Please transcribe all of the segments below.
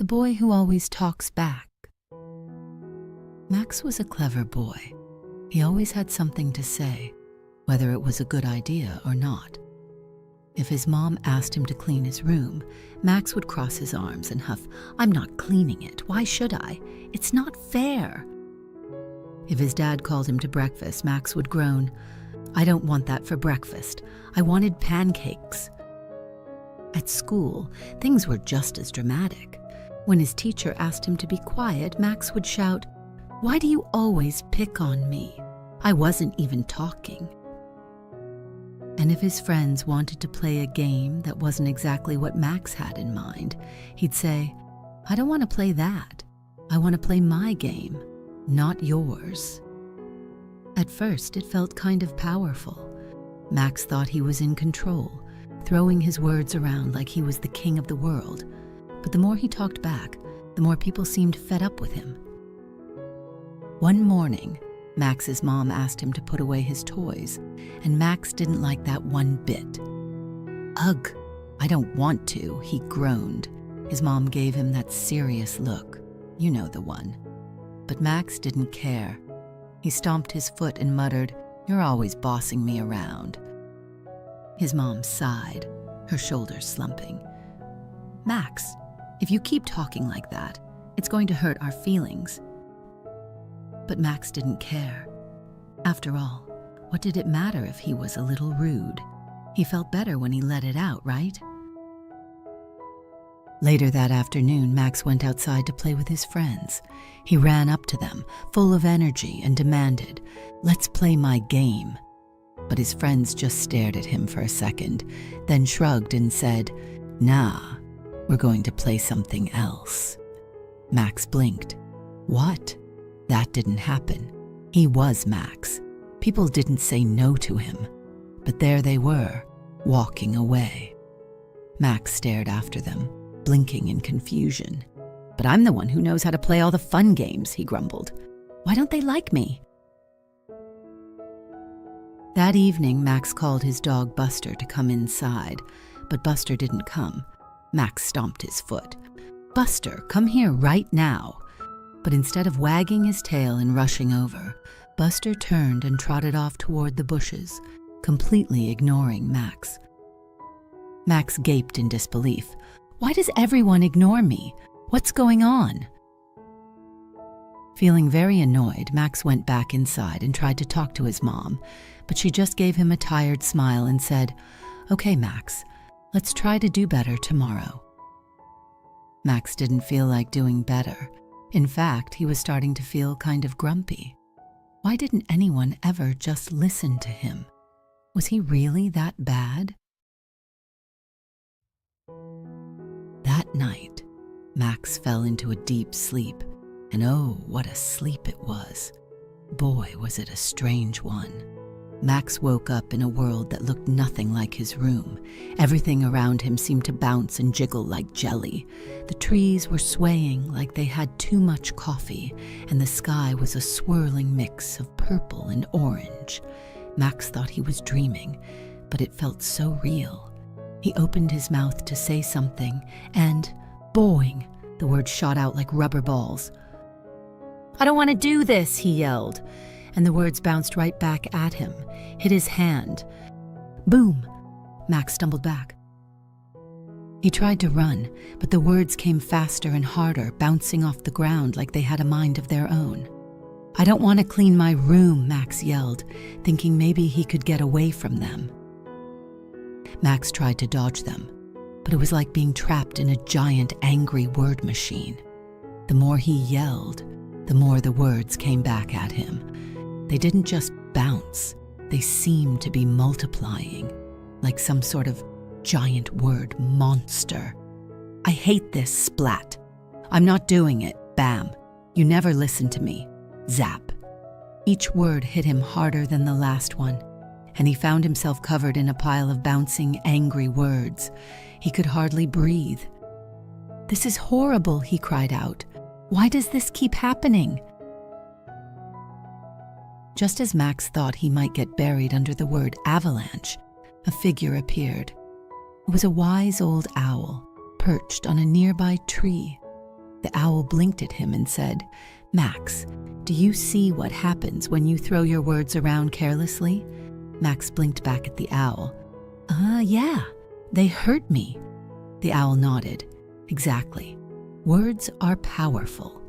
boy who always talks back. Max was a clever boy. He always had something to say, whether it was a good idea or not. If his mom asked him to clean his room, Max would cross his arms and huff, "I'm not cleaning it. Why should I? It's not fair." If his dad called him to breakfast, Max would groan, "I don't want that for breakfast. I wanted pancakes." At school, things were just as dramatic. When his teacher asked him to be quiet, Max would shout, "Why do you always pick on me? I wasn't even talking." And if his friends wanted to play a game that wasn't exactly what Max had in mind, he'd say, "I don't want to play that. I want to play my game, not yours." At first, it felt kind of powerful. Max thought he was in control, throwing his words around like he was the king of the world. But the more he talked back, the more people seemed fed up with him. One morning, Max's mom asked him to put away his toys, and Max didn't like that one bit. "Ugh, I don't want to," he groaned. His mom gave him that serious look. You know the one. But Max didn't care. He stomped his foot and muttered, "You're always bossing me around." His mom sighed, her shoulders slumping. "Max, if you keep talking like that, it's going to hurt our feelings." But Max didn't care. After all, what did it matter if he was a little rude? He felt better when he let it out, right? Later that afternoon, Max went outside to play with his friends. He ran up to them, full of energy, and demanded, "Let's play my game." But his friends just stared at him for a second, then shrugged and said, "Nah, we're going to play something else." Max blinked. What? That didn't happen. He was Max. People didn't say no to him. But there they were, walking away. Max stared after them, blinking in confusion. "But I'm the one who knows how to play all the fun games," he grumbled. "Why don't they like me?" That evening, Max called his dog Buster to come inside, but Buster didn't come. Max stomped his foot. "Buster, come here right now." But instead of wagging his tail and rushing over, Buster turned and trotted off toward the bushes, completely ignoring Max. Max gaped in disbelief. "Why does everyone ignore me? What's going on?" Feeling very annoyed, Max went back inside and tried to talk to his mom, but she just gave him a tired smile and said, "Okay, Max, let's try to do better tomorrow." Max didn't feel like doing better. In fact, he was starting to feel kind of grumpy. Why didn't anyone ever just listen to him? Was he really that bad? That night, Max fell into a deep sleep, and oh, what a sleep it was. Boy, was it a strange one. Max woke up in a world that looked nothing like his room. Everything around him seemed to bounce and jiggle like jelly. The trees were swaying like they had too much coffee, and the sky was a swirling mix of purple and orange. Max thought he was dreaming, but it felt so real. He opened his mouth to say something, and boing, the words shot out like rubber balls. "I don't want to do this," he yelled. And the words bounced right back at him, hit his hand. Boom! Max stumbled back. He tried to run, but the words came faster and harder, bouncing off the ground like they had a mind of their own. "I don't want to clean my room," Max yelled, thinking maybe he could get away from them. Max tried to dodge them, but it was like being trapped in a giant, angry word machine. The more he yelled, the more the words came back at him. They didn't just bounce, they seemed to be multiplying, like some sort of giant word monster. "I hate this," splat. "I'm not doing it," bam. "You never listen to me," zap. Each word hit him harder than the last one, and he found himself covered in a pile of bouncing, angry words. He could hardly breathe. "This is horrible," he cried out. "Why does this keep happening?" Just as Max thought he might get buried under the word avalanche, a figure appeared. It was a wise old owl, perched on a nearby tree. The owl blinked at him and said, "Max, do you see what happens when you throw your words around carelessly?" Max blinked back at the owl. Yeah, they hurt me." The owl nodded. "Exactly. Words are powerful.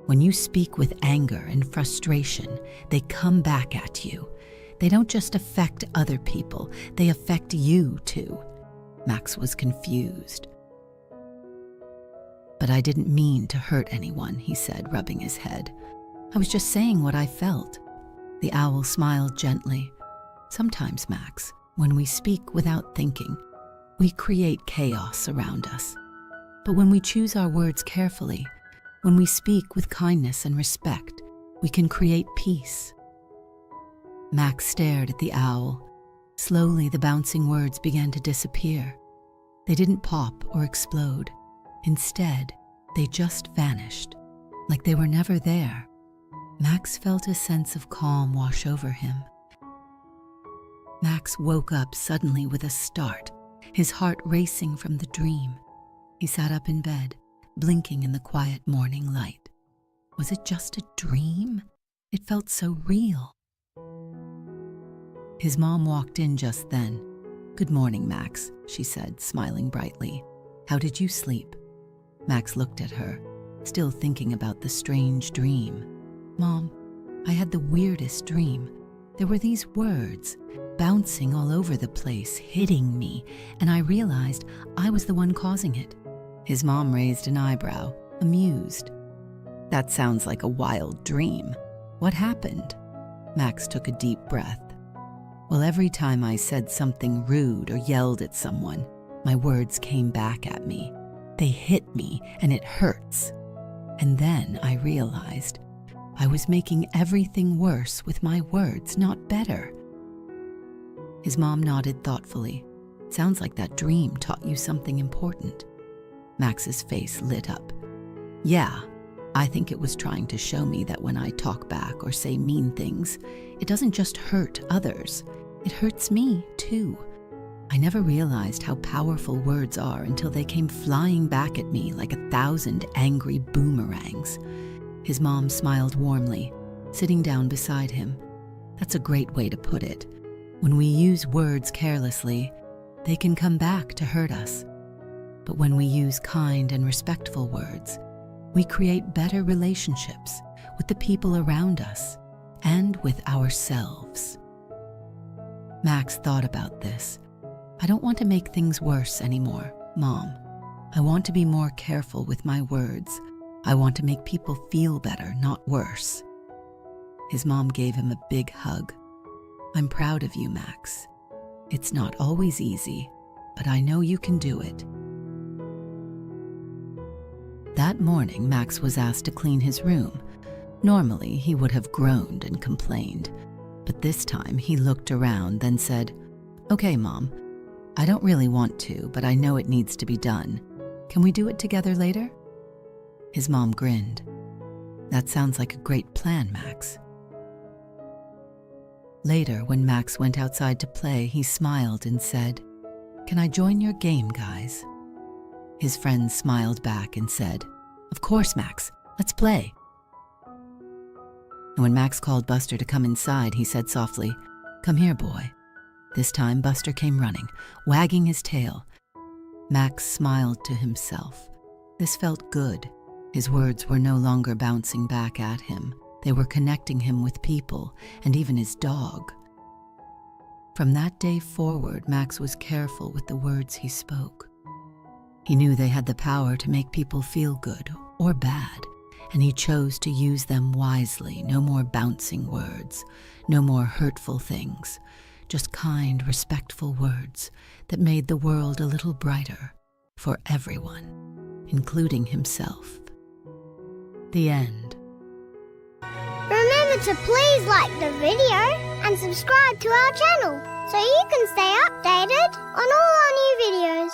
When you speak with anger and frustration, they come back at you. They don't just affect other people, they affect you too." Max was confused. "But I didn't mean to hurt anyone," he said, rubbing his head. "I was just saying what I felt." The owl smiled gently. "Sometimes, Max, when we speak without thinking, we create chaos around us. But when we choose our words carefully, when we speak with kindness and respect, we can create peace." Max stared at the owl. Slowly, the bouncing words began to disappear. They didn't pop or explode. Instead, they just vanished, like they were never there. Max felt a sense of calm wash over him. Max woke up suddenly with a start, his heart racing from the dream. He sat up in bed, blinking in the quiet morning light. Was it just a dream? It felt so real. His mom walked in just then. "Good morning, Max," she said, smiling brightly. "How did you sleep?" Max looked at her, still thinking about the strange dream. "Mom, I had the weirdest dream. There were these words, bouncing all over the place, hitting me, and I realized I was the one causing it." His mom raised an eyebrow, amused. "That sounds like a wild dream. What happened?" Max took a deep breath. "Well, every time I said something rude or yelled at someone, my words came back at me. They hit me, and it hurts. And then I realized I was making everything worse with my words, not better." His mom nodded thoughtfully. "Sounds like that dream taught you something important." Max's face lit up. "Yeah, I think it was trying to show me that when I talk back or say mean things, it doesn't just hurt others, it hurts me too. I never realized how powerful words are until they came flying back at me like 1,000 angry boomerangs." His mom smiled warmly, sitting down beside him. "That's a great way to put it. When we use words carelessly, they can come back to hurt us. But when we use kind and respectful words, we create better relationships with the people around us and with ourselves." Max thought about this. "I don't want to make things worse anymore, Mom. I want to be more careful with my words. I want to make people feel better, not worse." His mom gave him a big hug. "I'm proud of you, Max. It's not always easy, but I know you can do it." That morning, Max was asked to clean his room. Normally, he would have groaned and complained, but this time he looked around, then said, "Okay, Mom, I don't really want to, but I know it needs to be done. Can we do it together later?" His mom grinned. "That sounds like a great plan, Max." Later, when Max went outside to play, he smiled and said, "Can I join your game, guys?" His friends smiled back and said, "Of course, Max, let's play." And when Max called Buster to come inside, he said softly, "Come here, boy." This time, Buster came running, wagging his tail. Max smiled to himself. This felt good. His words were no longer bouncing back at him. They were connecting him with people and even his dog. From that day forward, Max was careful with the words he spoke. He knew they had the power to make people feel good or bad, and he chose to use them wisely. No more bouncing words, no more hurtful things, just kind, respectful words that made the world a little brighter for everyone, including himself. The end. Remember to please like the video and subscribe to our channel so you can stay updated on all our new videos.